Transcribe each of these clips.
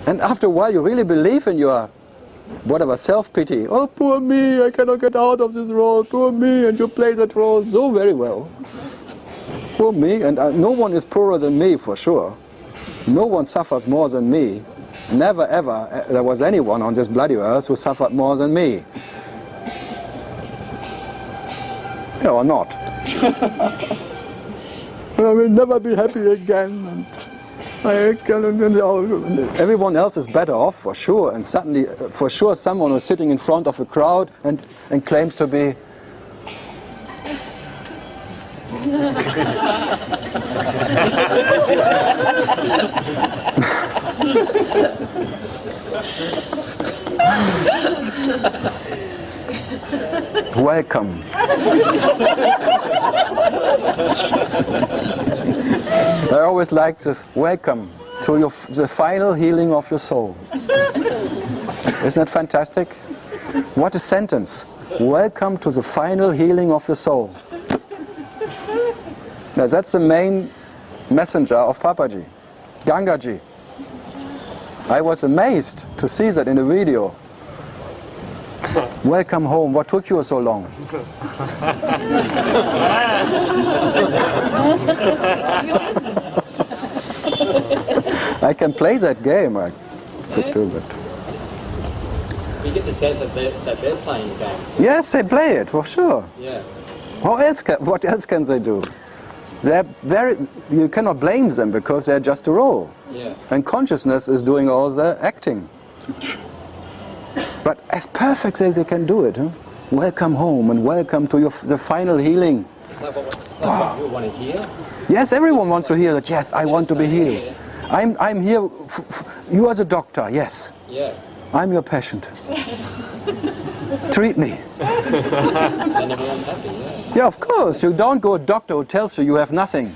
And after a while you really believe in your whatever self-pity. Oh, poor me, I cannot get out of this role, poor me, and you play that role so very well. Poor me, and no one is poorer than me for sure. No one suffers more than me. Never ever there was anyone on this bloody earth who suffered more than me. Yeah, or not. I will never be happy again. Everyone else is better off for sure, and suddenly for sure someone who's sitting in front of a crowd and claims to be welcome. I always like this. Welcome to the final healing of your soul. Isn't that fantastic? What a sentence. Welcome to the final healing of your soul. Now that's the main messenger of Papaji, Gangaji. I was amazed to see that in the video. Welcome home. What took you so long? I can play that game. I could do it. You get the sense that they're playing the game too. Yes, they play it for sure. Yeah. What else can they do? You cannot blame them because they're just a role. Yeah. And consciousness is doing all the acting. But as perfect as they can do it, huh? Welcome home and welcome to the final healing. It's like what you want to hear. Yes, everyone wants to hear that. Yes, I want to be here. I'm here. You are the doctor. Yes. Yeah. I'm your patient. Treat me. And everyone's happy. Yeah. Yeah, of course. You don't go to a doctor who tells you have nothing.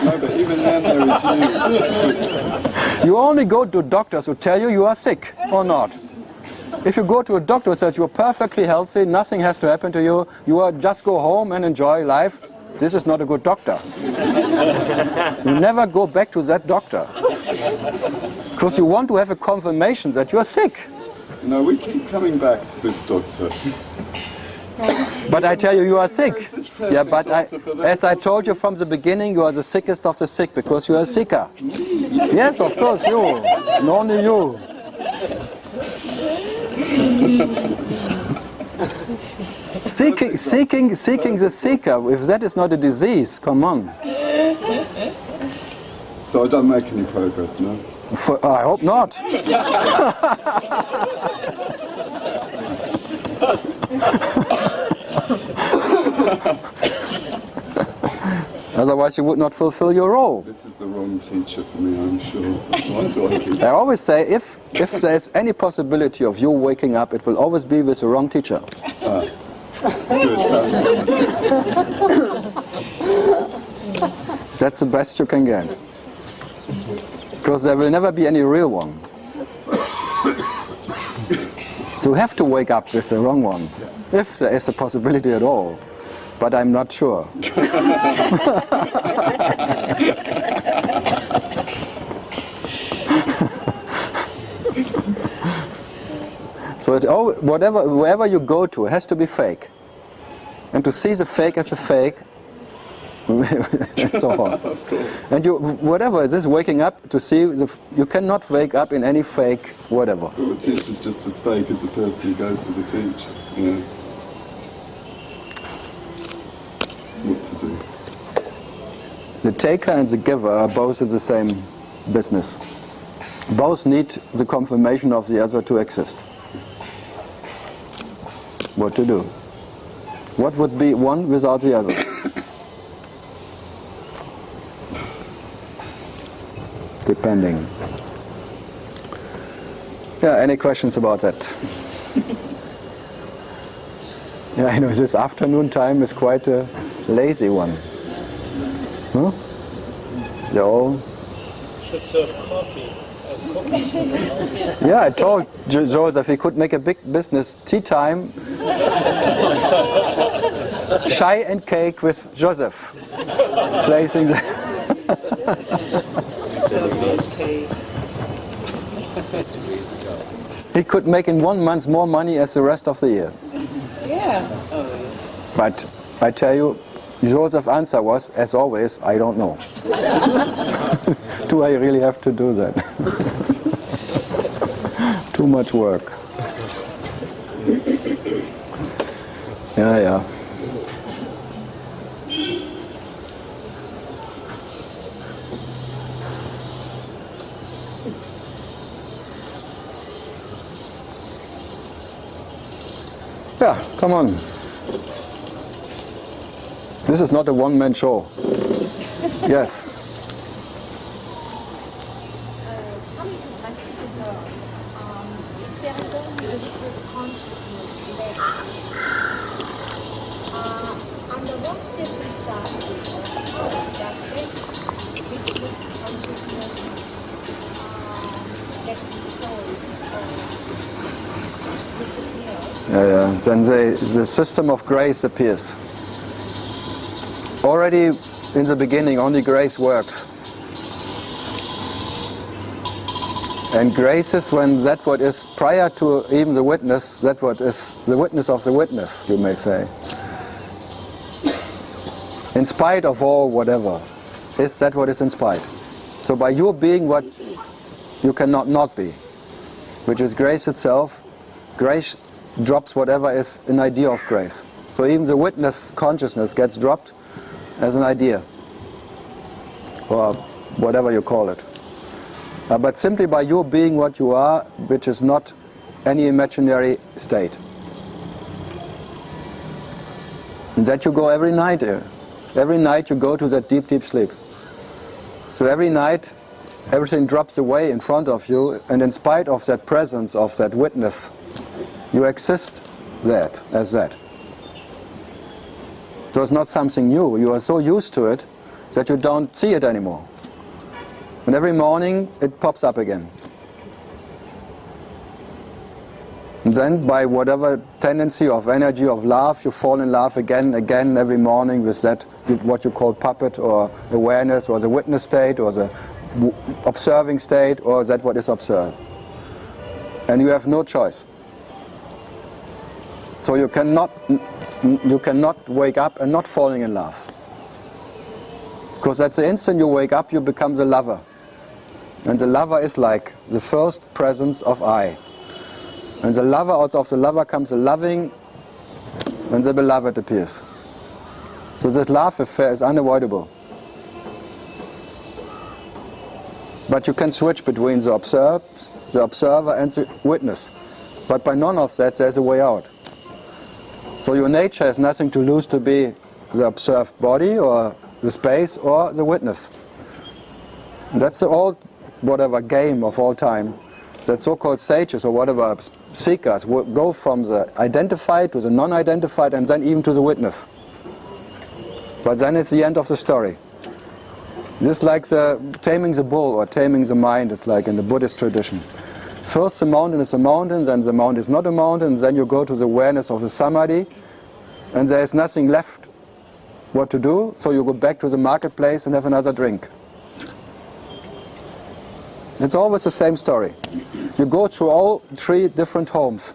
No, but even then there is you. You only go to doctors who tell you are sick or not. If you go to a doctor who says you're perfectly healthy, nothing has to happen to you, just go home and enjoy life, this is not a good doctor. You never go back to that doctor. Because you want to have a confirmation that you are sick. No, we keep coming back to this doctor. But I tell you, you are sick. Yeah, but as I told you from the beginning, you are the sickest of the sick because you are a sicker. Yes, of course, you. And only you. Seeking the seeker, if that is not a disease, come on. So I don't make any progress, no? I hope not. Otherwise you would not fulfill your role. This is the wrong teacher for me, I'm sure. Why do I keep... I always say, if there's any possibility of you waking up, it will always be with the wrong teacher. Good, sounds promising. That's the best you can get. Because there will never be any real one. So you have to wake up with the wrong one, if there is a possibility at all. But I'm not sure. So wherever you go to, it has to be fake. And to see the fake as a fake, and so on. And whatever it is, waking up to see, you cannot wake up in any fake whatever. But the teacher's just as fake as the person who goes to the teacher. Yeah. What to do? The taker and the giver are both in the same business. Both need the confirmation of the other to exist. What to do? What would be one without the other? Depending. Yeah, any questions about that? Yeah, I know this afternoon time is quite a lazy one. Huh? They're all... Should serve coffee and cookies. Yeah, I told Joseph he could make a big business, tea time, chai and cake with Joseph, placing the Okay. He could make in 1 month more money as the rest of the year. Yeah. But I tell you, Joseph's answer was, as always, I don't know. Do I really have to do that? Too much work. Yeah. Yeah, come on. This is not a one-man show. Yes. Coming to practical terms, if there is only this consciousness left, under what circumstances or how does that this consciousness get dissolved or disappears? Then the system of grace appears. Already in the beginning, only grace works. And grace is when that what is prior to even the witness, that what is the witness of the witness, you may say. In spite of all whatever, is that what is in spite. So by your being what you cannot not be, which is grace itself, grace drops whatever is an idea of grace. So even the witness consciousness gets dropped as an idea, or whatever you call it. But simply by your being what you are, which is not any imaginary state. And that you go every night. Every night you go to that deep, deep sleep. So every night everything drops away in front of you, and in spite of that presence of that witness, you exist that, as that. So it's not something new. You are so used to it that you don't see it anymore. And every morning it pops up again. And then by whatever tendency of energy of love, you fall in love again every morning with that, what you call puppet or awareness or the witness state or the observing state or that what is observed. And you have no choice. So you cannot wake up and not falling in love. Because at the instant you wake up, you become the lover. And the lover is like the first presence of I. And the lover, out of the lover comes the loving, and the beloved appears. So this love affair is unavoidable. But you can switch between the observer and the witness. But by none of that there's a way out. So your nature has nothing to lose to be the observed body or the space or the witness. That's the old whatever game of all time. That so-called sages or whatever seekers will go from the identified to the non-identified and then even to the witness. But then it's the end of the story. This is like the taming the bull or taming the mind, it's like in the Buddhist tradition. First the mountain is a mountain, then the mountain is not a mountain, then you go to the awareness of the samadhi, and there is nothing left what to do, so you go back to the marketplace and have another drink. It's always the same story. You go through all three different homes.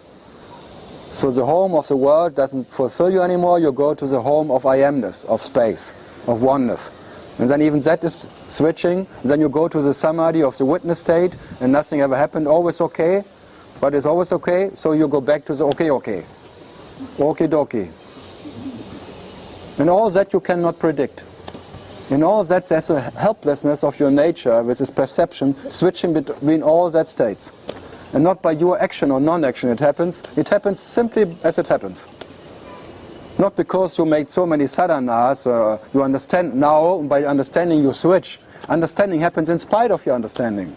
So the home of the world doesn't fulfill you anymore, you go to the home of I-amness, of space, of oneness. And then even that is switching, then you go to the samadhi of the witness state, and nothing ever happened, always okay, but it's always okay, so you go back to the okay, okie dokie. And all that you cannot predict. In all that there's a helplessness of your nature with this perception switching between all that states. And not by your action or non-action it happens simply as it happens. Not because you make so many sadhanas or you understand now, by understanding you switch. Understanding happens in spite of your understanding.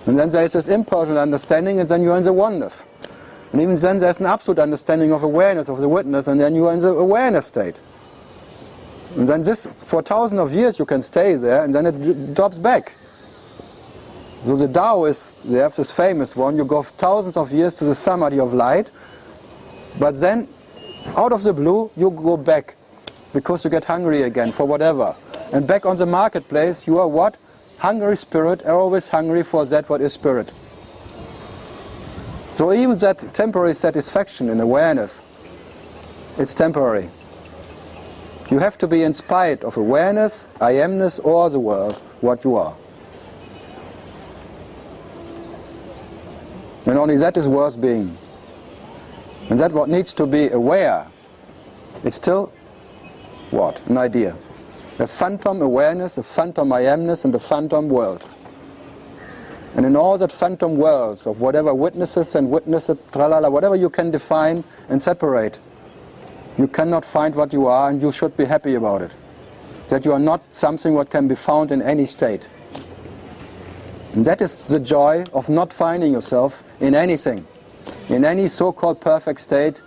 And then there is this impersonal understanding, and then you are in the oneness. And even then there's an absolute understanding of awareness of the witness, and then you are in the awareness state. And then this, for thousands of years you can stay there, and then it drops back. So the Taoists, they have this famous one, you go thousands of years to the samadhi of light, but then out of the blue you go back, because you get hungry again for whatever. And back on the marketplace, you are what? Hungry spirit, always hungry for that what is spirit. So even that temporary satisfaction in awareness, it's temporary. You have to be in spite of awareness, I amness, or the world, what you are. And only that is worth being. And that what needs to be aware, it's still what? An idea. A phantom awareness, a phantom I amness, and a phantom world. And in all that phantom worlds of whatever witnesses and witnesses, tralala, whatever you can define and separate, you cannot find what you are, and you should be happy about it. That you are not something what can be found in any state. And that is the joy of not finding yourself in anything. In any so-called perfect state,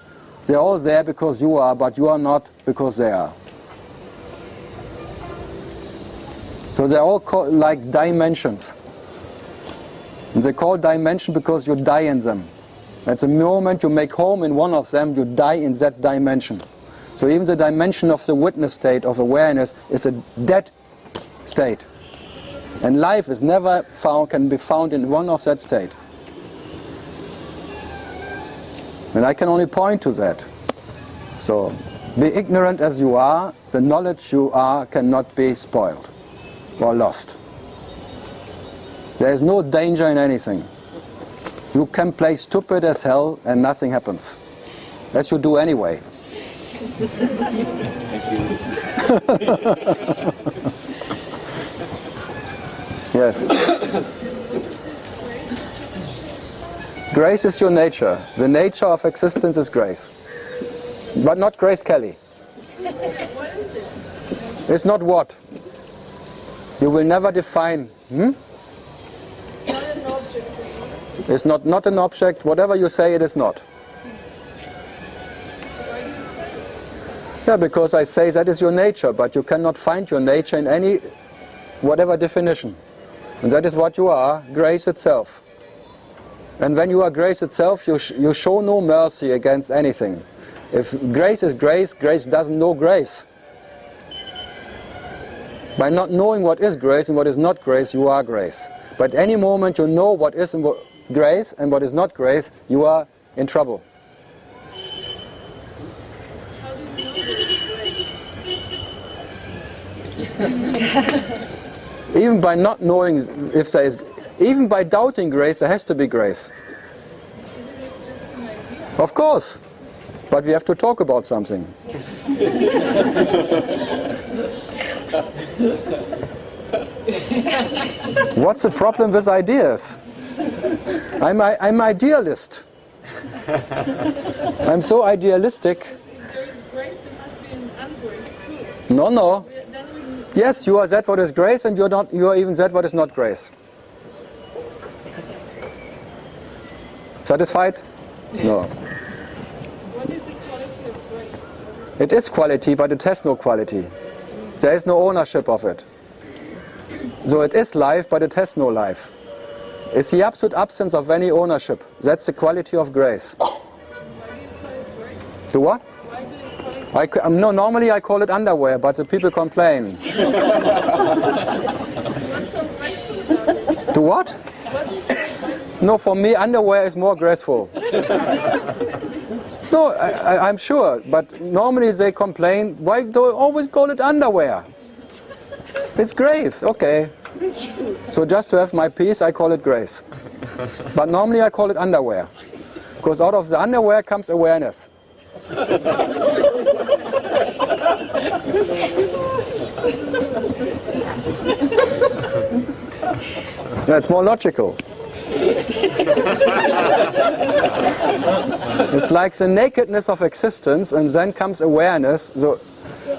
they're all there because you are, but you are not because they are. So they're all called like dimensions. And they call dimension because you die in them. At the moment you make home in one of them, you die in that dimension. So even the dimension of the witness state of awareness is a dead state. And life is never found, can be found in one of that states. And I can only point to that. So, be ignorant as you are, the knowledge you are cannot be spoiled or lost. There is no danger in anything. You can play stupid as hell and nothing happens. As you do anyway. Yes. Grace is your nature. The nature of existence is grace. But not Grace Kelly. What is it? It's not what. You will never define. It's not an object. It's not an object. Whatever you say, it is not. Why do you say it? Yeah, because I say that is your nature, but you cannot find your nature in any whatever definition. And that is what you are, grace itself. And when you are grace itself, you show no mercy against anything. If grace is grace, grace doesn't know grace. By not knowing what is grace and what is not grace, you are grace. But any moment you know what is grace and what is not grace, you are in trouble. How do you know that it's grace? Even by not knowing if there is, even by doubting grace, there has to be grace. Isn't it just an idea? Of course. But we have to talk about something. What's the problem with ideas? I'm idealist. I'm so idealistic. If there is grace, there must be an ungrace too. No. Then we Yes, you are that what is grace, and you're not. You are even that what is not grace. Satisfied? No. What is the quality of grace? It is quality, but it has no quality. There is no ownership of it. So it is life, but it has no life. It's the absolute absence of any ownership. That's the quality of grace. Why do you call it grace? To what? Why do you call it No, normally I call it underwear, but the people complain. What's so graceful about it? To what? What is so graceful? No, for me underwear is more graceful. No, I'm sure, but normally they complain, why do you always call it underwear? It's grace, okay. So just to have my peace, I call it grace. But normally I call it underwear. Because out of the underwear comes awareness. That's more logical. It's like the nakedness of existence, and then comes awareness. So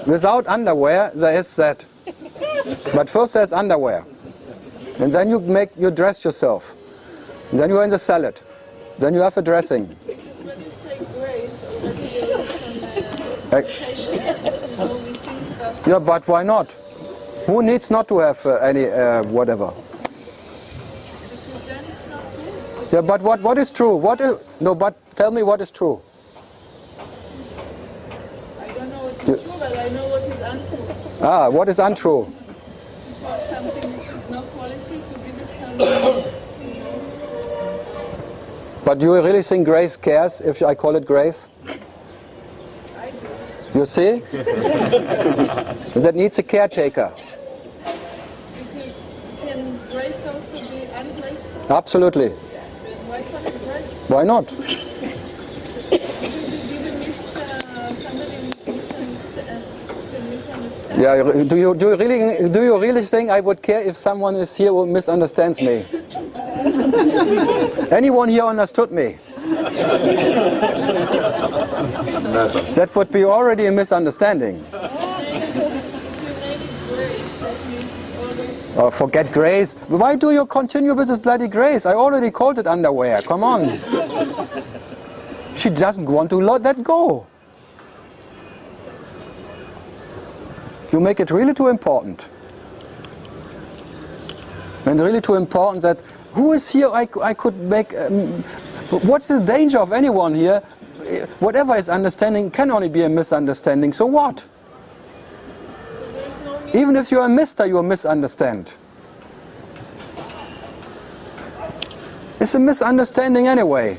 without underwear, there is that. But first there's underwear. And then you dress yourself. And then you're in the salad. Then you have a dressing. Because when you say grace, already there is some patience. We think that's Yeah, but why not? Who needs not to have any whatever? because then it's not true. Yeah, but what is true? No, but tell me what is true. I don't know what is true, but I know what is untrue. Ah, what is untrue? For something which is no quality, to give it some. But do you really think grace cares if I call it grace? I do. You see? That needs a caretaker. Because can grace also be ungraceful? Absolutely. Then why call it grace? Why not? Because if you somebody misunderstand. Yeah. Do you really think I would care if someone is here who misunderstands me? Anyone here understood me? That would be already a misunderstanding. Oh, forget grace. Why do you continue with this bloody grace? I already called it underwear. Come on. She doesn't want to let that go. You make it really too important. And really too important that who is here I could make... what's the danger of anyone here? Whatever is understanding can only be a misunderstanding. So what? Even if you are a mister, you misunderstand. It's a misunderstanding anyway.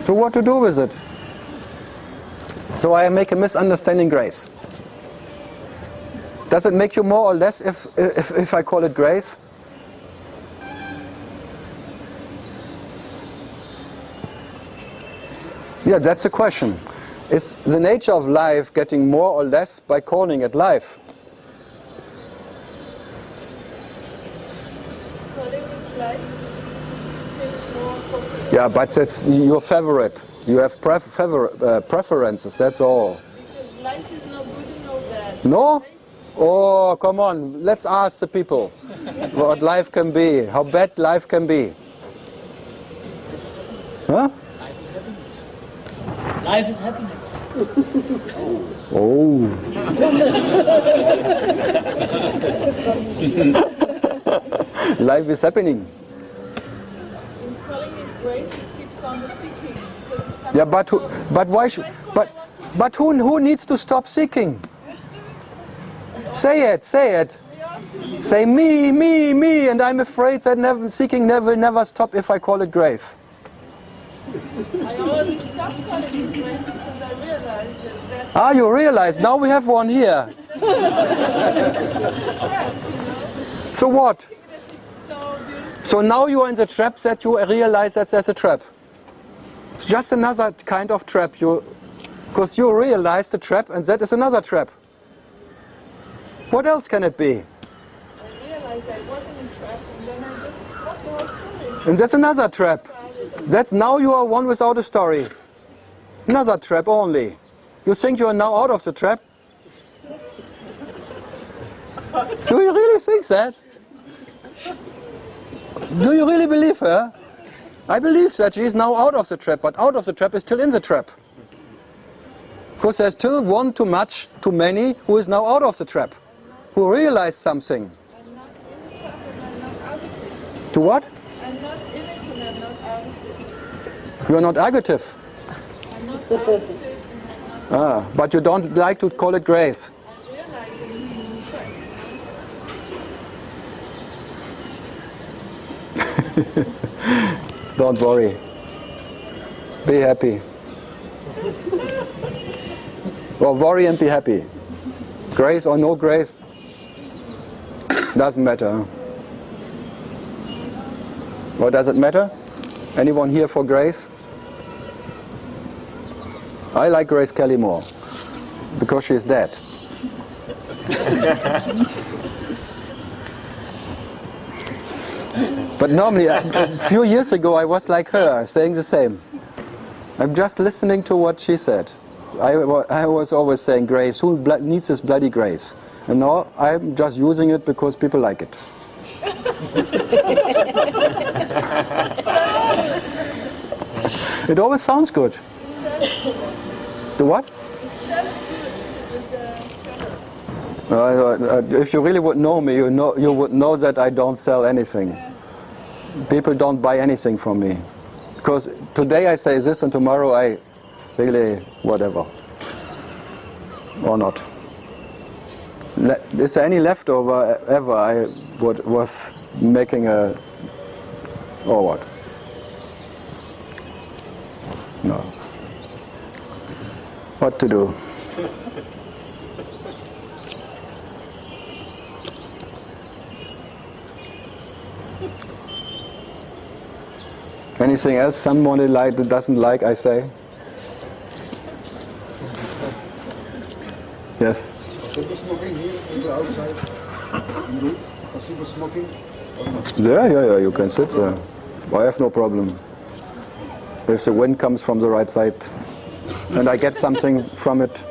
So what to do with it? So I make a misunderstanding grace. Does it make you more or less if I call it grace? Yeah, that's the question. Is the nature of life getting more or less by calling it life? Calling it life seems more appropriate. Yeah, but that's your favorite. You have preferences, that's all. Because life is no good and no bad. No? Grace, Oh, come on. Let's ask the people what life can be, how bad life can be. Huh? Life is happiness. Oh. Life is happening. in calling it grace, it keeps on the seeking. Because if Yeah, somebody but why should, but who needs to stop seeking? Say it. Say me, and I'm afraid that seeking never stop if I call it grace. I already stopped calling it grace because I realized that Ah, you realize, now we have one here. it's a trap, you know. So what? That it's so beautiful. So now you are in the trap that you realize that there's a trap. It's just another kind of trap. Because you realize the trap and that is another trap. What else can it be? I realized I wasn't in trap, and then I just got the whole story. And that's another trap. That's now you are one without a story. Another trap only. You think you are now out of the trap? Do you really think that? Do you really believe her? I believe that she is now out of the trap, but out of the trap is still in the trap. Because there's still one too much, too many, who is now out of the trap, who realized something. I'm not in the trap, and I'm not out of it. To what? I'm not in it, and I'm not out of it. You are not argutive. I'm not out of it, and I'm not. Ah, but you don't like to call it grace. I'm realizing I'm in the trap. Don't worry. Be happy. Or worry and be happy. Grace or no grace, doesn't matter. Or does it matter? Anyone here for grace? I like Grace Kelly more, because she's dead. But normally, a few years ago, I was like her, saying the same. I'm just listening to what she said. I was always saying grace, who needs this bloody grace? And now I'm just using it because people like it. It always sounds good. It sounds good. The what? It sounds good with the seller. If you really would know me, you would know that I don't sell anything. People don't buy anything from me. Because today I say this and tomorrow I really whatever. Or not. Is there any leftover ever I was making a... or what? No. What to do? Anything else somebody that doesn't like, I say? Yes? Are people smoking here, people outside? On the roof? Are people smoking? Yeah, you can sit there. I have no problem. If the wind comes from the right side and I get something from it.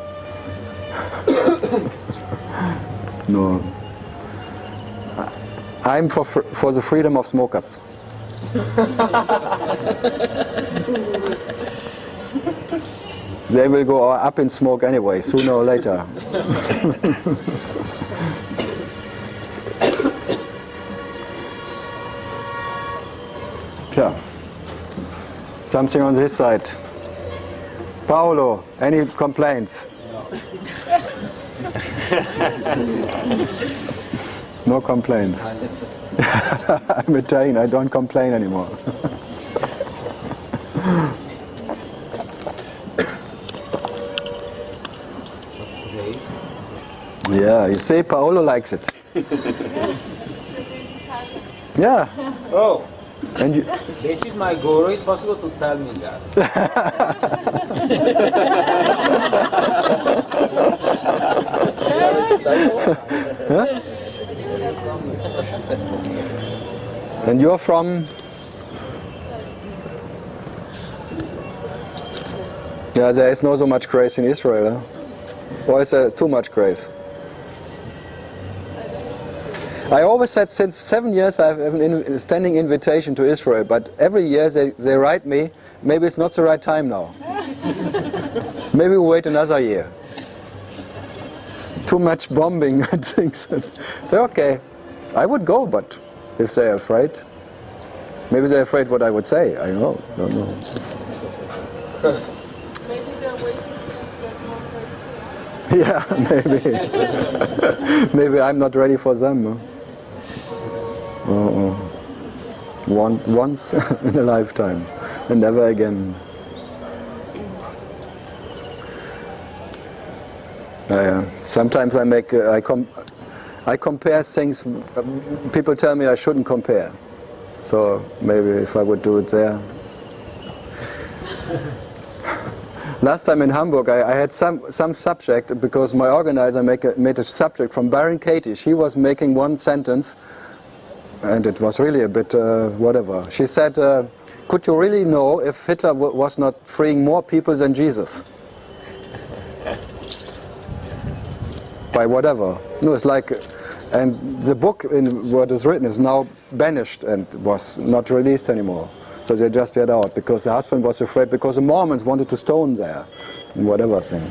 No. I'm for the freedom of smokers. They will go up in smoke anyway, sooner or later. Yeah. Something on this side. Paolo, any complaints? No complaints. I'm Italian, I don't complain anymore. Yeah, you see, Paolo likes it. Yeah. Oh, And you, this is my guru. It's possible to tell me that. and you're from? Yeah, there is not so much grace in Israel. Huh? Or is there too much grace? I always said since 7 years I have a standing invitation to Israel, but every year they write me, maybe it's not the right time now. Maybe we'll wait another year. Too much bombing and things. So okay, I would go, but if they're afraid, maybe they're afraid what I would say. I don't know. Maybe they're waiting for you to get more grace. Yeah, maybe. Maybe I'm not ready for them. Huh? Once in a lifetime, and never again. Sometimes I compare things. People tell me I shouldn't compare, so maybe if I would do it there. Last time in Hamburg, I had some subject because my organizer made a subject from Baron Katie. She was making one sentence. And it was really a bit whatever. She said, could you really know if Hitler was not freeing more people than Jesus? By whatever. No, it's like, and the book in what is written is now banished and was not released anymore. So they just get out because the husband was afraid because the Mormons wanted to stone there and whatever thing.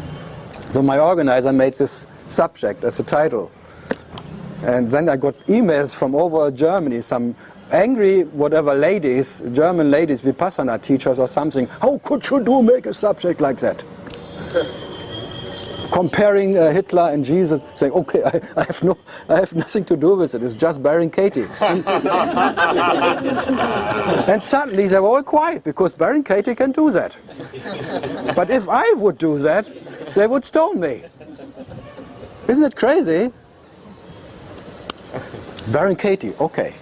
So my organizer made this subject as a title. And then I got emails from over Germany, some angry whatever ladies, German ladies, Vipassana teachers or something. How could you make a subject like that? Comparing Hitler and Jesus, saying, okay, I have nothing to do with it. It's just Baron Katie. And suddenly they were all quiet because Baron Katie can do that. But if I would do that, they would stone me. Isn't it crazy? Baron Katie, okay.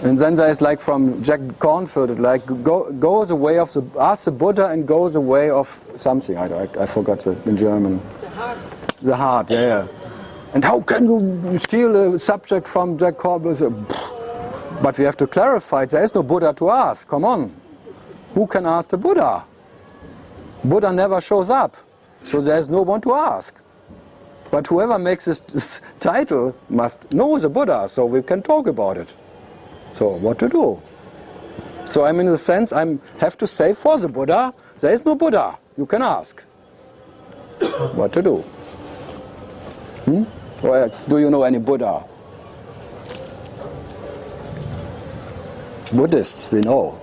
And then there is like from Jack Cornfield, like go the way of ask the Buddha and go the way of something. I forgot it in German. The heart, yeah. And how can you steal a subject from Jack Cornfield? But we have to clarify, there is no Buddha to ask, come on. Who can ask the Buddha? Buddha never shows up, so there is no one to ask. But whoever makes this title must know the Buddha, so we can talk about it. So what to do? So I'm in the sense, I have to say for the Buddha, there is no Buddha, you can ask. What to do? Or do you know any Buddha? Buddhists, we know.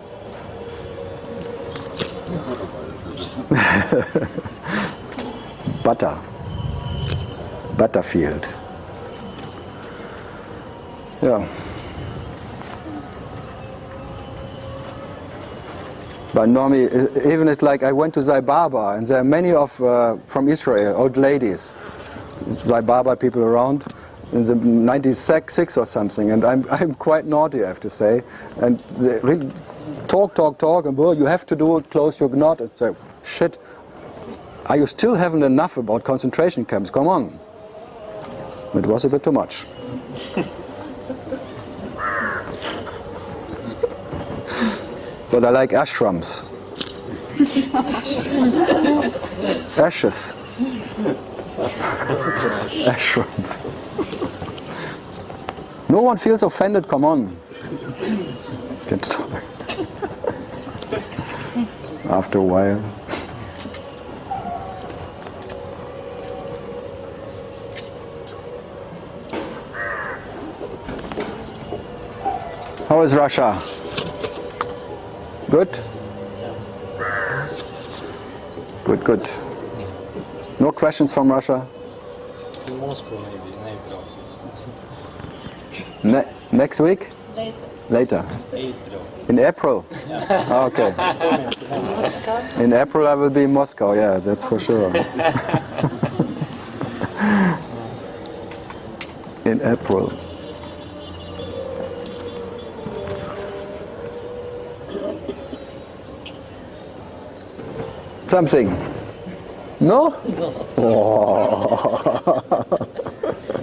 Butterfield. Yeah. But normally, even it's like I went to Zai Baba, and there are many of from Israel, old ladies, Zai Baba people around in the 96 or something, and I'm quite naughty, I have to say, and they really talk, and well, you have to do it, close your knot. It's like, shit, are you still having enough about concentration camps? Come on. It was a bit too much. But I like ashrams. Ashes. Ashrams. No one feels offended, come on. After a while. How is Russia? Good? Good. No questions from Russia? In Moscow maybe, in April. Next week? Later. April. In April? Yeah. Okay. In April I will be in Moscow, yeah, that's for sure. In April. Something? No? Oh.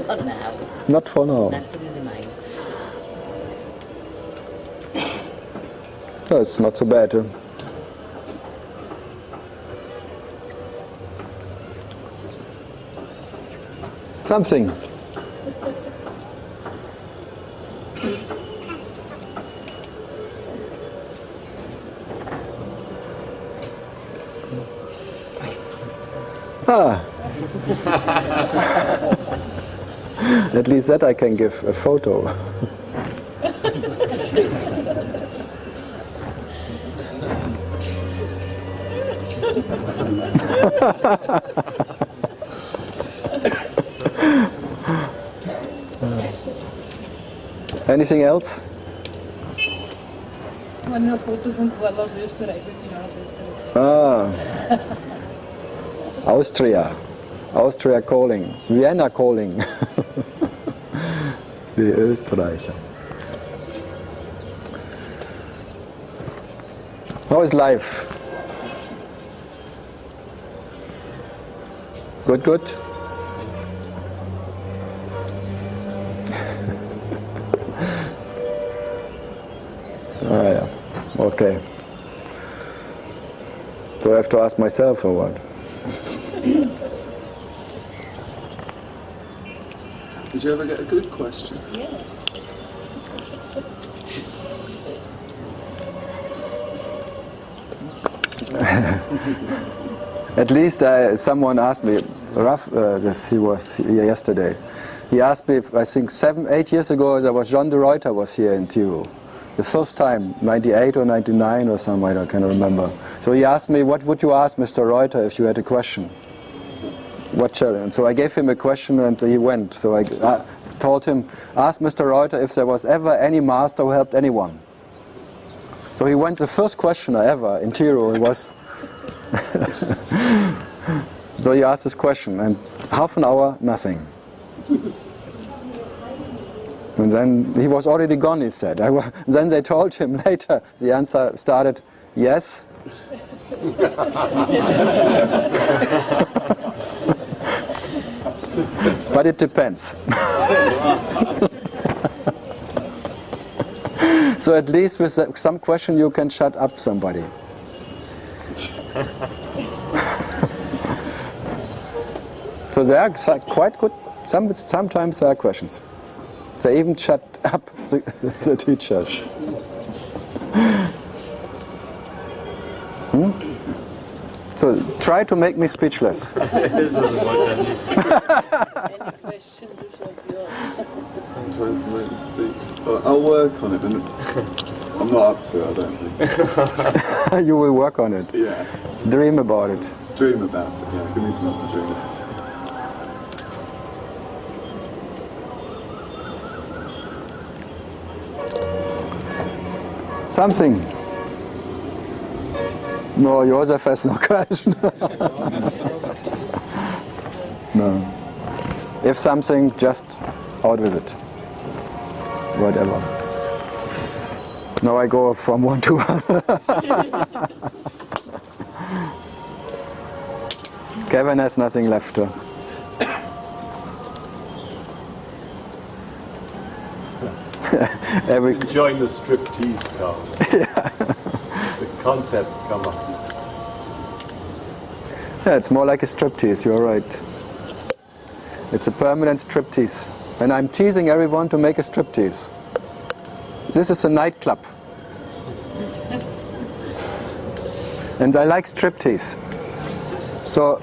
Not now. Not for now. Nothing in the mind. No, it's not so bad. Something. Ah. At least that I can give a photo. Anything else? Een foto van Karl aus Österreich, ik ben aus Österreich. Ah. Austria calling. Vienna calling. Die Österreicher. How is life? Good? Ah, yeah. Okay. So I have to ask myself or what? Did you ever get a good question? Yeah. At least someone asked me, he was here yesterday. He asked me, I think 7-8 years ago, there was John de Ruyter was here in Tiro. The first time, 98 or 99 or something, I can't remember. So he asked me, what would you ask Mr. Reuter if you had a question? What challenge? So I gave him a question and so he went. So I told him, ask Mr. Reuter if there was ever any master who helped anyone. So he went, the first questioner ever in Tiro, it was... So he asked this question and half an hour, nothing. And then he was already gone, he said. Then they told him later, the answer started, yes. But it depends. So at least with some question you can shut up somebody. So they are quite good. Sometimes there are questions. They even shut up the teachers. So try to make me speechless. This doesn't work on you. Any question before yours? I'm trying to make them speak. Well, I'll work on it, and I'm not up to it, I don't think. You will work on it. Yeah. Dream about it. dream about it, yeah. Give me some to dream about. Something. No, Josef has no question. No. If something, just out with it. Whatever. Now I go from one to one. Kevin has nothing left. Enjoying the striptease, Karl. The concepts come up. Yeah, it's more like a striptease, you're right. It's a permanent striptease. And I'm teasing everyone to make a striptease. This is a nightclub. And I like striptease. So,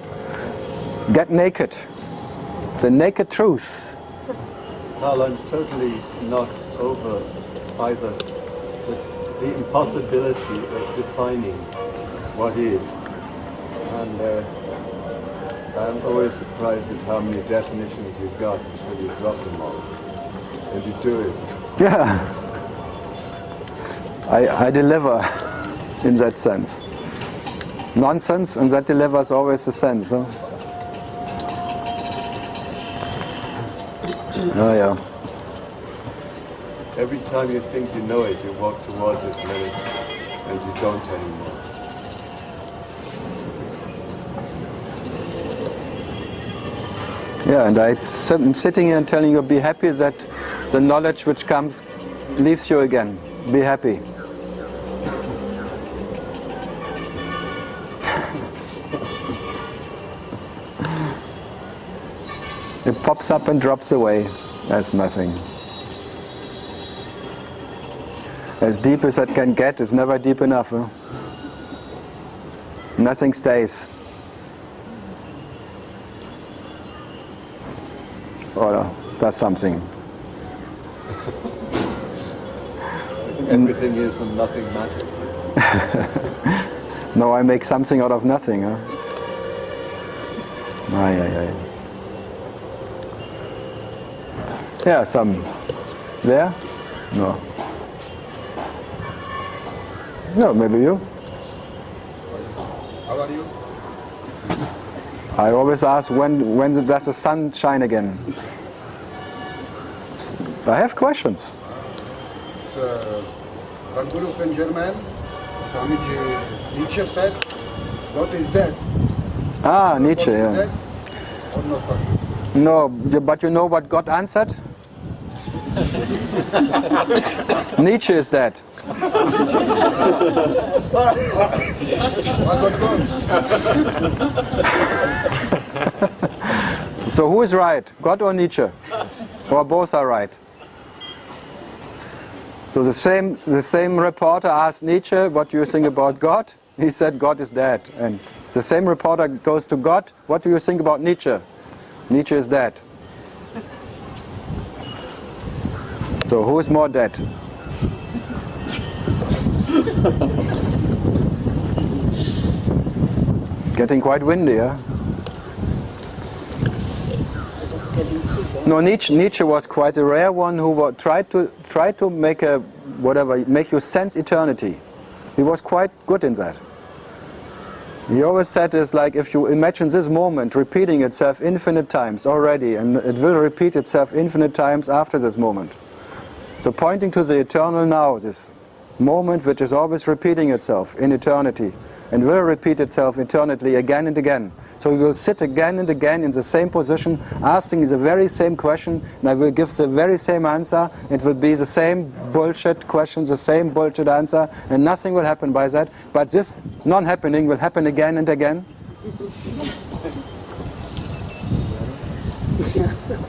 get naked. The naked truth. Karl, I'm totally not over either the impossibility of defining what is. And I'm always surprised at how many definitions you've got until you drop them all. And you do it. Yeah. I deliver in that sense. Nonsense, and that delivers always the sense. Huh? Oh yeah. Every time you think you know it, you walk towards it and you don't anymore. Yeah, and I'm sitting here and telling you, be happy that the knowledge which comes leaves you again. Be happy. It pops up and drops away as nothing. As deep as it can get is never deep enough. Huh? Nothing stays. Or does something. Everything is and nothing matters. No, I make something out of nothing. Huh? Aye, aye, aye. Yeah, some. There? No. No, maybe you. How are you? I always ask when does the sun shine again? I have questions. The Guru in German, Swamiji Nietzsche said, God is dead. Ah, Nietzsche, God is yeah. dead or not possible? No, but you know what God answered? Nietzsche is dead. What God goes? So who is right? God or Nietzsche? Or both are right? So the same reporter asked Nietzsche, what do you think about God? He said God is dead. And the same reporter goes to God, what do you think about Nietzsche? Nietzsche is dead. So who is more dead? Getting quite windy, huh? No, Nietzsche was quite a rare one who tried to make make you sense eternity. He was quite good in that. He always said it's like if you imagine this moment repeating itself infinite times already, and it will repeat itself infinite times after this moment. So pointing to the eternal now, this moment which is always repeating itself in eternity, and will repeat itself eternally again and again. So you will sit again and again in the same position, asking the very same question, and I will give the very same answer. It will be the same bullshit question, the same bullshit answer, and nothing will happen by that. But this non-happening will happen again and again.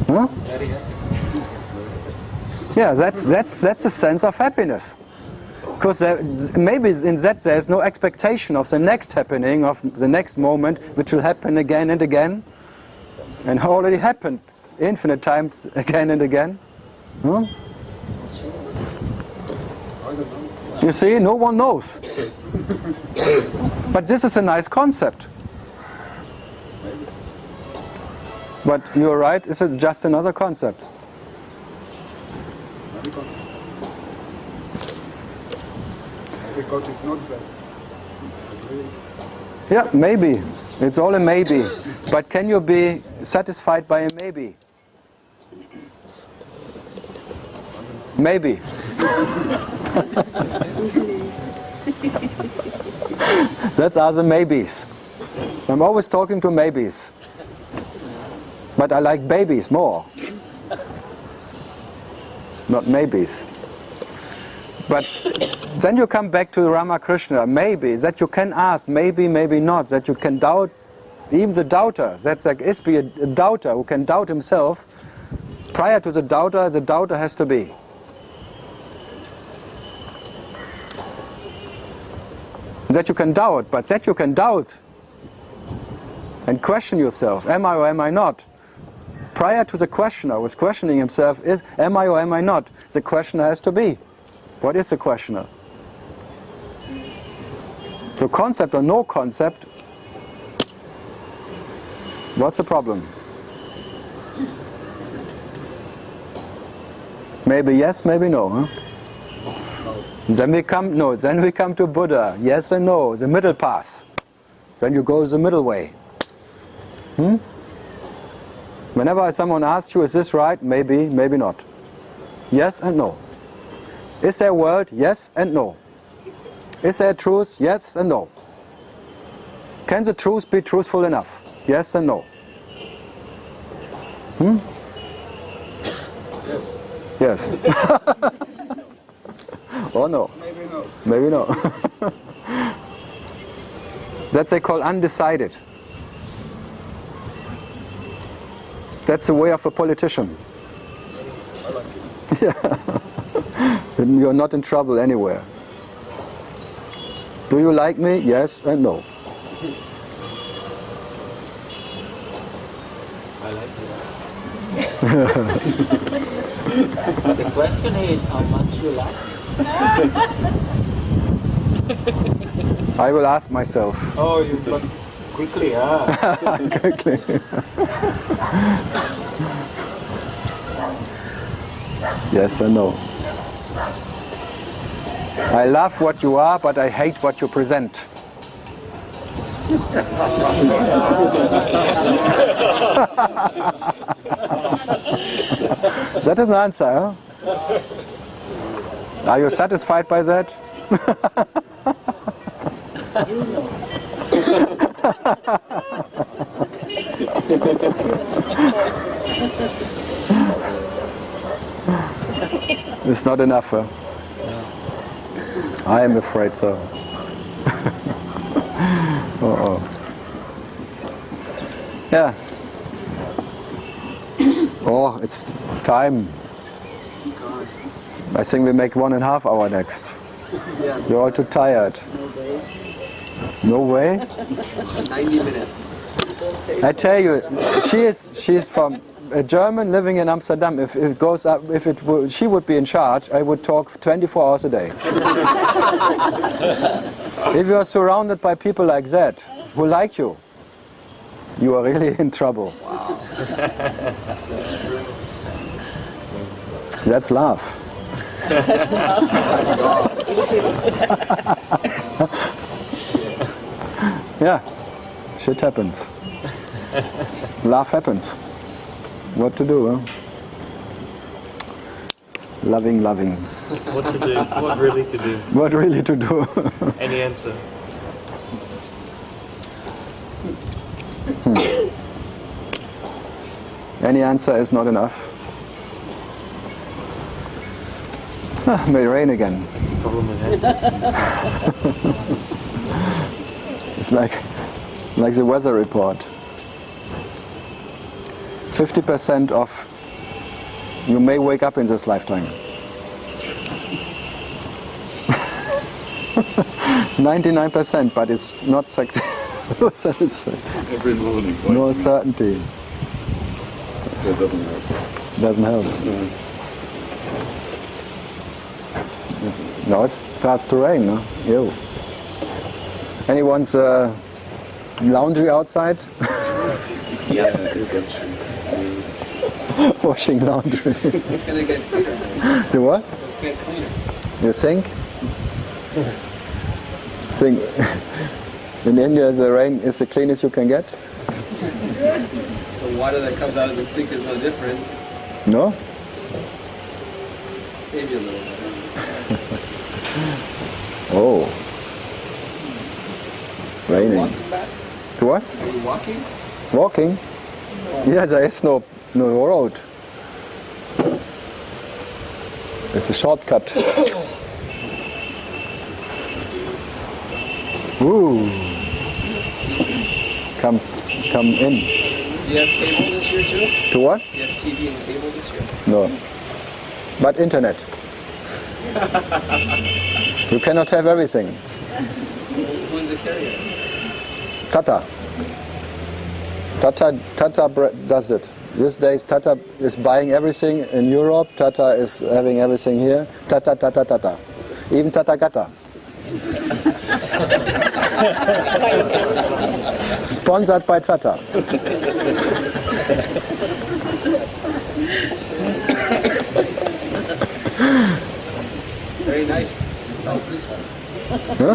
Huh? Yeah, that's a sense of happiness. Because maybe in that there is no expectation of the next happening, of the next moment, which will happen again and again, and already happened infinite times again and again. Huh? You see, no one knows. But this is a nice concept. Maybe. But you're right, is it just another concept? Maybe concept. Because it's not bad. It's really... Yeah, maybe. It's all a maybe. But can you be satisfied by a maybe? Maybe. That's are the maybes. I'm always talking to maybes. But I like babies more. Not maybes. But then you come back to Ramakrishna, maybe, that you can ask, maybe, maybe not, that you can doubt, even the doubter, that's like Isby, a doubter who can doubt himself. Prior to the doubter has to be. That you can doubt, but that you can doubt and question yourself, am I or am I not? Prior to the questioner was questioning himself, is am I or am I not? The questioner has to be. What is the questioner? So concept or no concept, what's the problem? Maybe yes, maybe no, huh? Then we come to Buddha, yes and no, the middle path. Then you go the middle way. Whenever someone asks you, is this right? Maybe, maybe not. Yes and no. Is there a world? Yes and no. Is there a truth? Yes and no. Can the truth be truthful enough? Yes and no. Yes. Or no? Maybe no. Maybe no. That's they call undecided. That's the way of a politician. I like it. Yeah. Then you're not in trouble anywhere. Do you like me? Yes and no. I like it. The question is how much you like me. I will ask myself. Oh, you got quickly, huh? Quickly. Yes and no. I love what you are, but I hate what you present. That is an answer, huh? Are you satisfied by that? It's not enough, huh? I am afraid so. Uh-oh. Yeah. Oh, it's time. I think we make 1.5 hours next. You're all too tired. No way? 90 minutes. I tell you, she's from a German living in Amsterdam. If it goes up, she would be in charge, I would talk 24 hours a day. If you are surrounded by people like that, who like you, you are really in trouble. Wow. That's love. Yeah, shit happens. Love happens. What to do, huh? Loving. What to do? What really to do? What really to do? Any answer? Any answer is not enough. May rain again. That's the problem with answers. It's like the weather report. 50% of you may wake up in this lifetime. 99%, but it's not satisfying. Every morning. No certainty. That doesn't help. Doesn't help. No. No, it starts to rain, no? Yo. Anyone's laundry outside? Yeah, it is actually. Washing laundry. It's gonna get cleaner. The what? It's get cleaner. You think? Think in India the rain is the cleanest you can get? The water that comes out of the sink is no different. No? Maybe a little bit. Oh. Raining. Walking back? To what? Are you walking? Walking? Yeah, there is no road. It's a shortcut. Ooh. Come in. Do you have cable this year too? To what? Do you have TV and cable this year? No. But internet. You cannot have everything. Who is the carrier? Tata does it. These days Tata is buying everything in Europe, Tata is having everything here. Tata. Even Tata Gata. Sponsored by Tata. Very nice. Huh?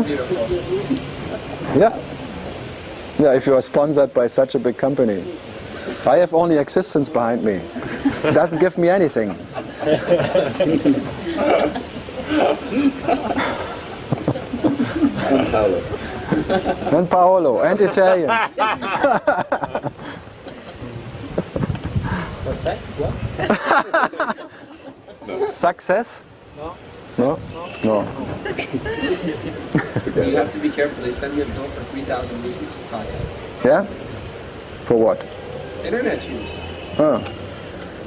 Beautiful. Yeah. Yeah, if you are sponsored by such a big company. I have only existence behind me. It doesn't give me anything. And Paolo, and Italians. For sex, what? Success? No. No? No. You have to be careful. They send me a bill for 3,000 rupees, Tata. Yeah? For what? Internet use. Oh.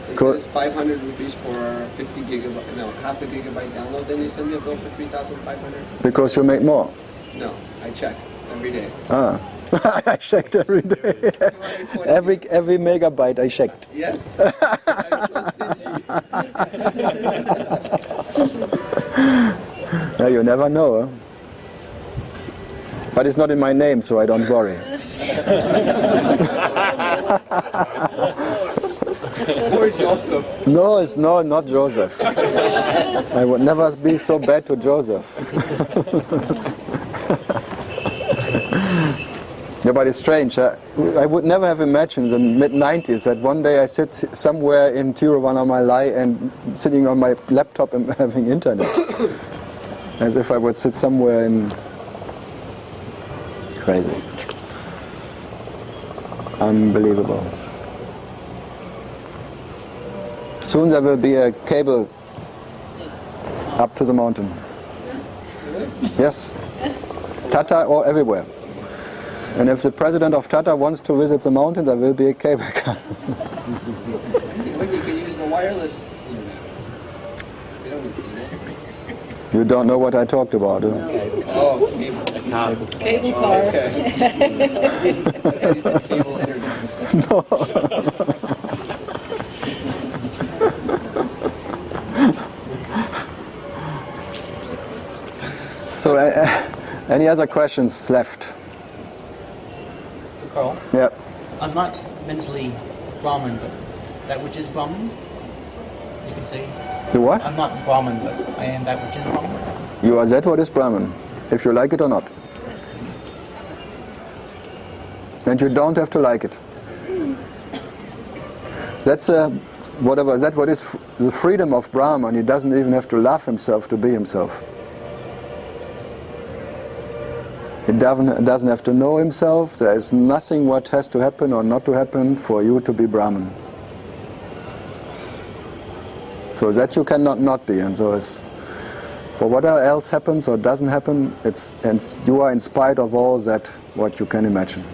They Cool. said it's 500 rupees for 50 gigabyte, no, half a gigabyte download. Then they send me a bill for 3,500. Because you make more. No, I checked every day. Ah. I checked every day. every megabyte I checked. Yes. I'm so stingy. Yeah, you never know. Huh? But it's not in my name, so I don't worry. Poor Joseph. No, it's not Joseph. I would never be so bad to Joseph. Yeah, but it's strange. I would never have imagined in the mid-90s that one day I sit somewhere in Tiruvannamalai and sitting on my laptop and having internet. As if I would sit somewhere in... Crazy. Unbelievable. Soon there will be a cable up to the mountain. Yes. Tata or everywhere. And if the president of Tata wants to visit the mountain, there will be a cable car. But you can use the wireless internet. They don't need cable. You don't know what I talked about, huh? Oh, cable. Cable car. Oh, okay. You said cable internet. No. So, any other questions left? So Karl, Yeah. I'm not mentally Brahmin, but that which is Brahmin, you can say. The what? I'm not Brahmin, but I am that which is Brahmin. You are that what is Brahman, if you like it or not. And you don't have to like it. That's whatever. That what is the freedom of Brahman. He doesn't even have to love himself to be himself. He doesn't have to know himself. There is nothing what has to happen or not to happen for you to be Brahman. So that you cannot not be, and so it's for whatever else happens or doesn't happen. And you are in spite of all that what you can imagine.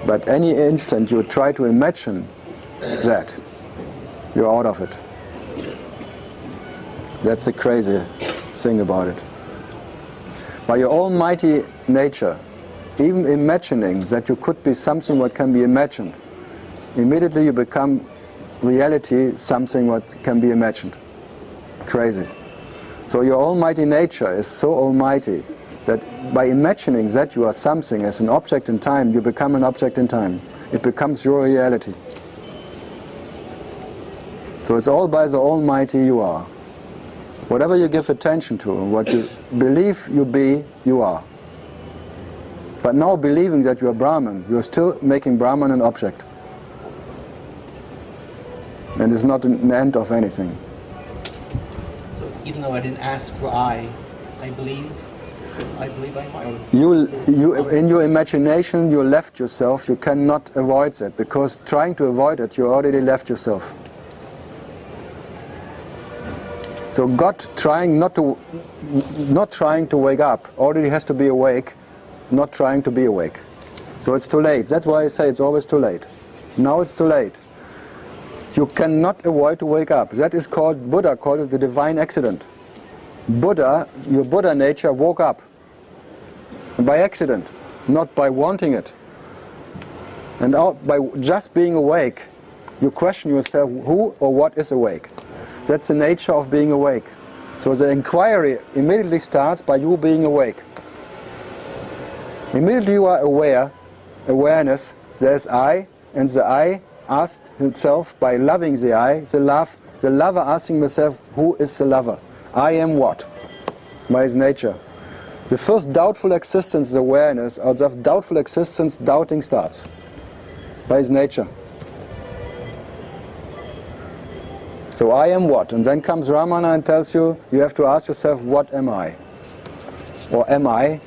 But any instant you try to imagine that, you're out of it. That's the crazy thing about it. By your almighty nature, even imagining that you could be something what can be imagined, immediately you become reality, something what can be imagined. Crazy. So your almighty nature is so almighty that by imagining that you are something as an object in time, you become an object in time. It becomes your reality. So it's all by the Almighty you are. Whatever you give attention to, what you believe you be, you are. But now believing that you are Brahman, you are still making Brahman an object. And it's not an end of anything. So even though I didn't ask for I believe I'm I. You, in your imagination, you left yourself. You cannot avoid that, because trying to avoid it, you already left yourself. So God not trying to wake up, already has to be awake, not trying to be awake. So it's too late. That's why I say it's always too late. Now it's too late. You cannot avoid to wake up. That is called, Buddha called it the divine accident. Buddha, your Buddha nature woke up. By accident, not by wanting it. And by just being awake, you question yourself, who or what is awake? That's the nature of being awake. So the inquiry immediately starts by you being awake. Immediately you are awareness, there's I, and the I asked himself by loving the I, the lover asking himself, who is the lover? I am what? By his nature. The first doubtful existence is awareness. Out of doubtful existence, doubting starts. By his nature. So I am what? And then comes Ramana and tells you, you have to ask yourself, what am I? Or am I?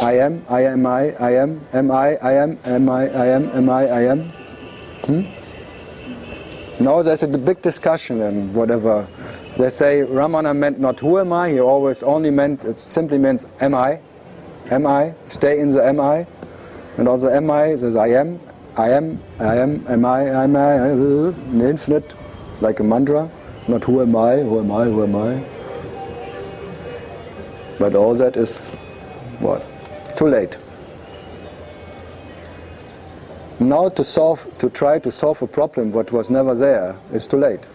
I am, I am I am, am I am, am I am, am I am? Now there's a big discussion and whatever. They say Ramana meant not who am I, he always only meant, it simply means am I, stay in the am I, and also am I, says I am, am I, an infinite, like a mantra, not who am I, who am I, who am I. But all that is, what? Too late. Now to try to solve a problem what was never there is too late.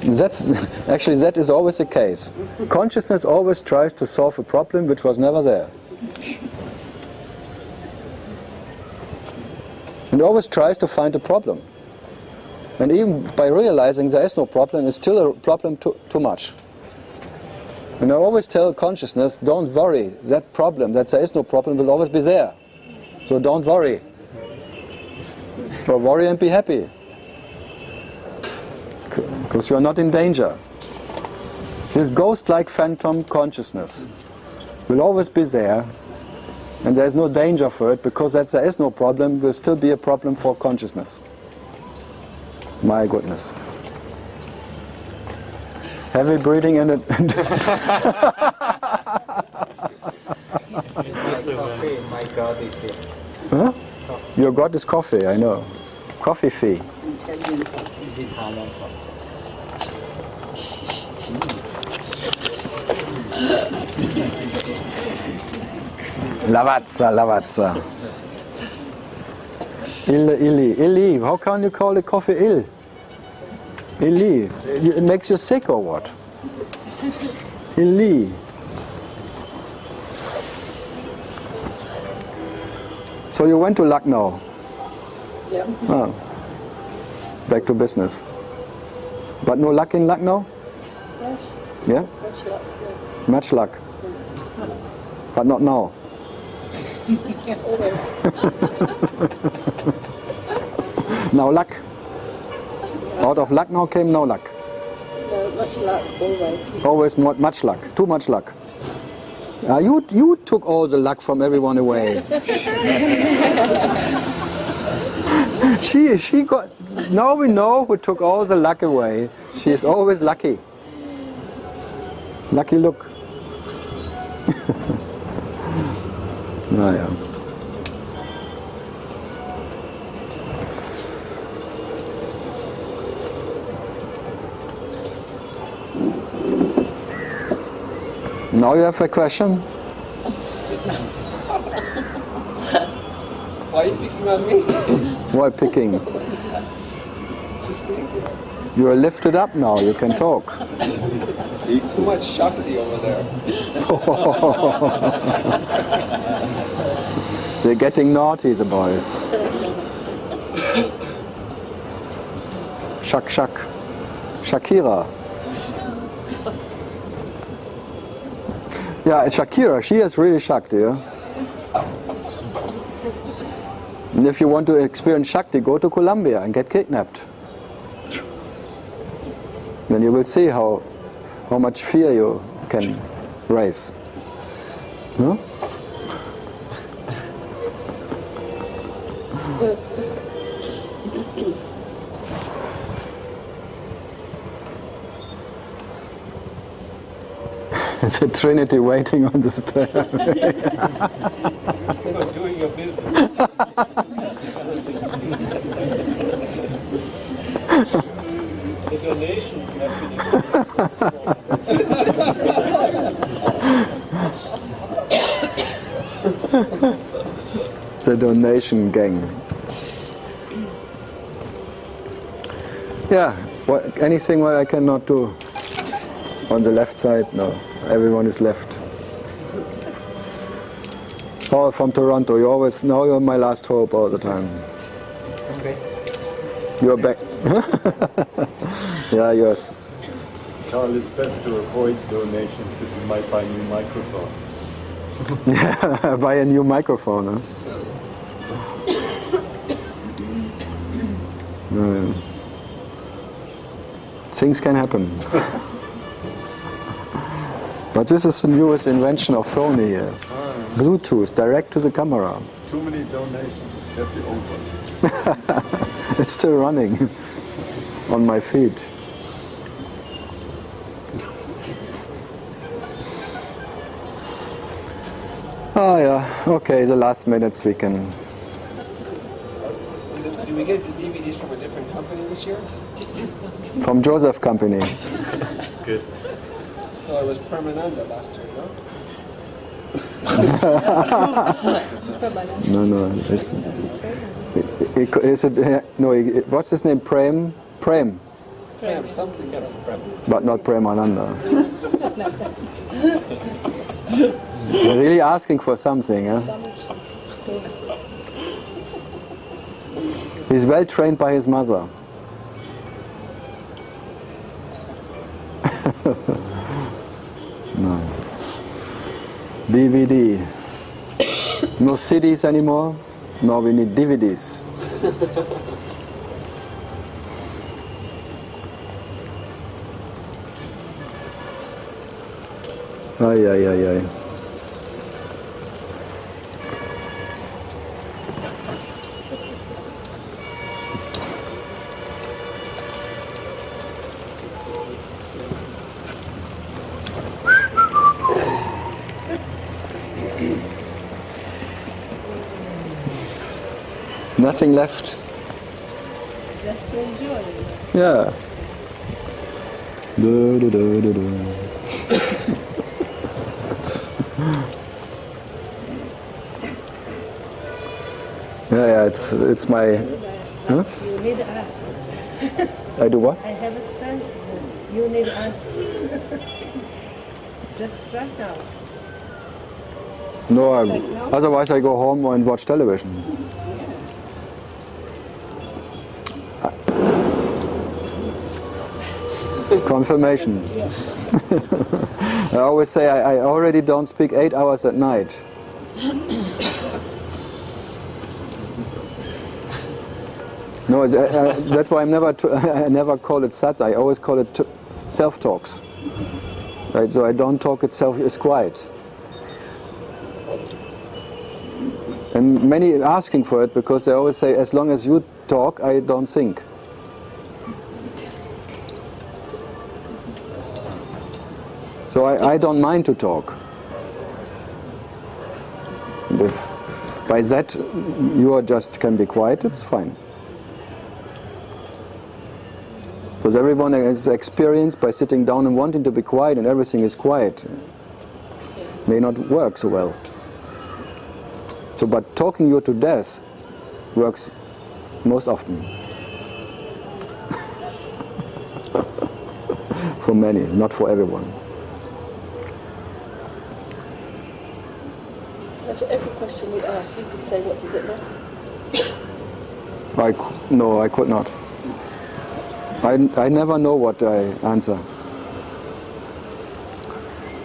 That is always the case. Consciousness always tries to solve a problem which was never there. And always tries to find a problem. And even by realizing there is no problem, it's still a problem too much. And I always tell consciousness, don't worry, that problem, that there is no problem, will always be there. So don't worry. Or worry and be happy. Because you are not in danger. This ghost-like phantom consciousness will always be there, and there is no danger for it, because that there is no problem will still be a problem for consciousness. My goodness. Heavy breathing and My God is here. Huh? Your God is coffee, I know. Coffee fee. Lavazza, lavazza. Illy. How can you call the coffee ill? Illy. It makes you sick or what? Illy. So you went to Lucknow? Yeah. Oh. Back to business. But no luck in Lucknow? Yes. Yeah? Much luck, yes. Much luck. Yes. But not now. Always. Now luck. Out of luck now came no luck. No, much luck, always. Always much luck. Too much luck. You took all the luck from everyone away. She got. Now we know who took all the luck away. She is always lucky. Lucky look. Naja. Now you have a question? Why are you picking on me? Why picking? Just saying. You are lifted up now, you can talk. Too much Shakti over there. They're getting naughty, the boys. Shak Shak. Shakira. Yeah, Shakira, she is really Shakti. Yeah? And if you want to experience Shakti, go to Colombia and get kidnapped. Then you will see how much fear you can raise. Huh? It's a Trinity waiting on the stair. You're doing your business. The donation has been The donation gang. Yeah, anything what I cannot do? On the left side? No, everyone is left. Oh, from Toronto, you always know you're my last hope all the time. Okay. You're back. Yeah, yes. Karl, it's best to avoid donations because you might buy a new microphone. Yeah, buy a new microphone, huh? No. Things can happen. But this is the newest invention of Sony here. Bluetooth, direct to the camera. Too many donations, get the old one. It's still running on my feet. Oh yeah, okay, the last minutes we can... Did we get the DVDs from a different company this year? From Joseph Company. Good. No, it was Permananda last year, no? No, is it, no, what's his name? Prem? Prem, something kind of Prem. But not Premananda. You're really asking for something, huh? He's well trained by his mother. No. DVD. No CDs anymore. No, we need DVDs. Ay, ay, ay, ay. Nothing left. Just to enjoy. Yeah. Du, du, du, du, du. Yeah, it's my. Huh? You need us. I do what? I have a sense that you need us. Just right now. No, otherwise I go home and watch television. Confirmation. I always say I already don't speak 8 hours at night. No, that's why I never call it sats. I always call it self-talks. Right, so I don't talk itself. It's quiet. And many asking for it because they always say, as long as you talk, I don't think. So I don't mind to talk. And if by that you just can be quiet, it's fine. Because everyone has experience by sitting down and wanting to be quiet and everything is quiet. May not work so well. So, but talking you to death works most often. For many, not for everyone. So every question we ask, you could say, what does it matter? No, I could not. I never know what I answer.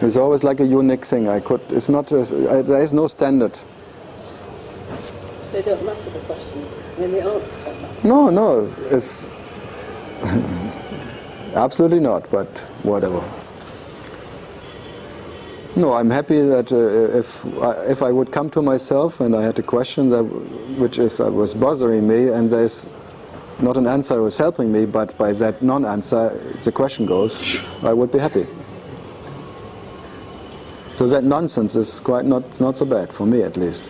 It's always like a unique thing. It's not. There is no standard. They don't matter, the questions. I mean, the answers don't matter. No, it's absolutely not. But whatever. No, I'm happy that if I would come to myself and I had a question which was bothering me, and there's not an answer that was helping me, but by that non-answer the question goes, I would be happy. So that nonsense is quite not so bad, for me at least.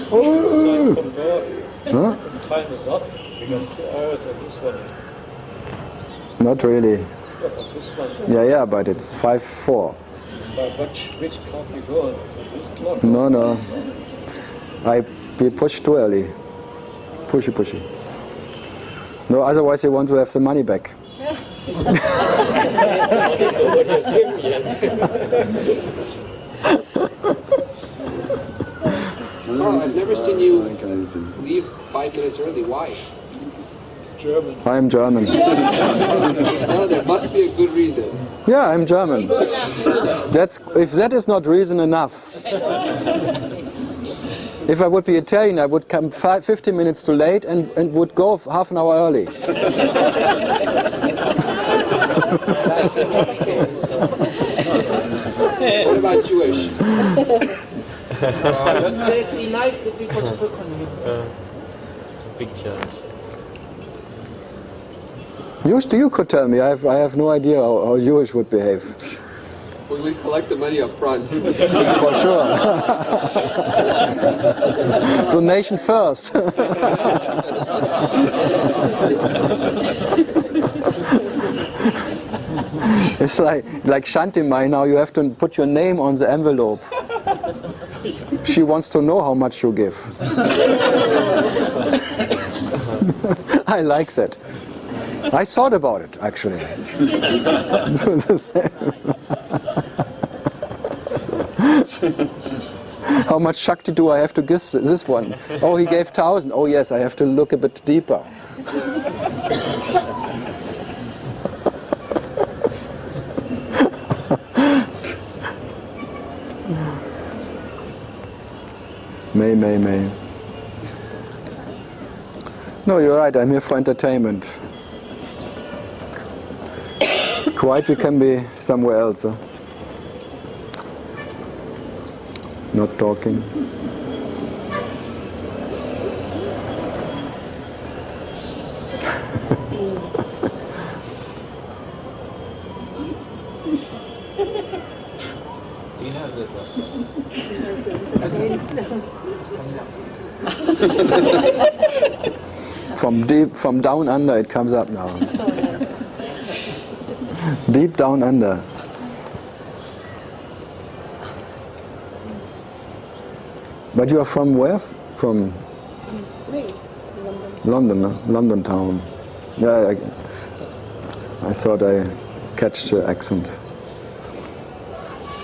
So from there, Huh? time is up. We got 2 hours on this one. Not really. Yeah, but this one. Yeah, but it's 5:04. But which clock you go on? This clock? No. We pushed too early. Pushy. No, otherwise you want to have the money back. Nobody has given yet. Karl, I've never seen you leave 5 minutes early. Why? It's German. I am German. No, there must be a good reason. Yeah, I'm German. If that is not reason enough. If I would be Italian, I would come 50 minutes too late and would go half an hour early. What about Jewish? There's like the people's book on you. Big church. You could tell me. I have no idea how Jewish would behave. We would collect the money up front. For sure. Donation first. It's like Shantimai now. You have to put your name on the envelope. She wants to know how much you give. I like that. I thought about it, actually. How much Shakti do I have to give this one? Oh, he gave 1,000. Oh yes, I have to look a bit deeper. May. No, you're right, I'm here for entertainment. Quite we can be somewhere else. Huh? Not talking. From down under it comes up now. Deep down under. But you are from where? From Me? London, huh? London town. Yeah, I thought I catch the accent.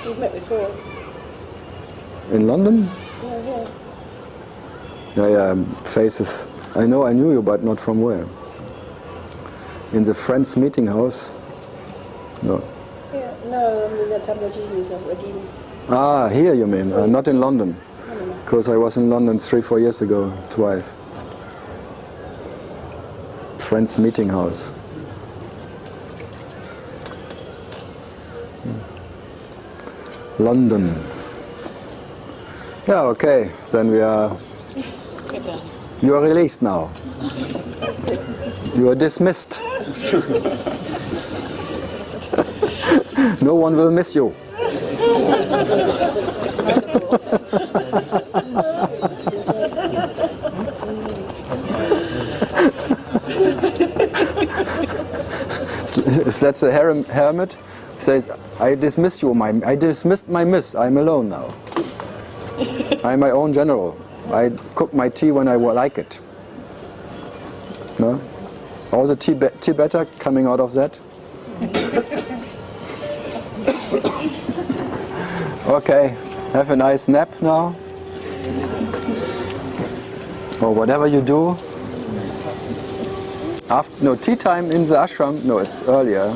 We've met before. In London? Oh, yeah. Yeah, faces. I knew you, but not from where. In the Friends meeting house? No. Yeah, no, I mean that's Aborigines. Ah, here you mean, not in London. Because I was in London 3-4 years ago, twice. Friends meeting house. London. Yeah, okay, then we are... You are released now. You are dismissed. No one will miss you. That's the hermit. Says, I dismiss you, I dismissed my miss. I'm alone now. I'm my own general. I cook my tea when I like it. No? All the Tibeter coming out of that? Okay, have a nice nap now. Or whatever you do. After, no, tea time in the ashram? No, it's earlier.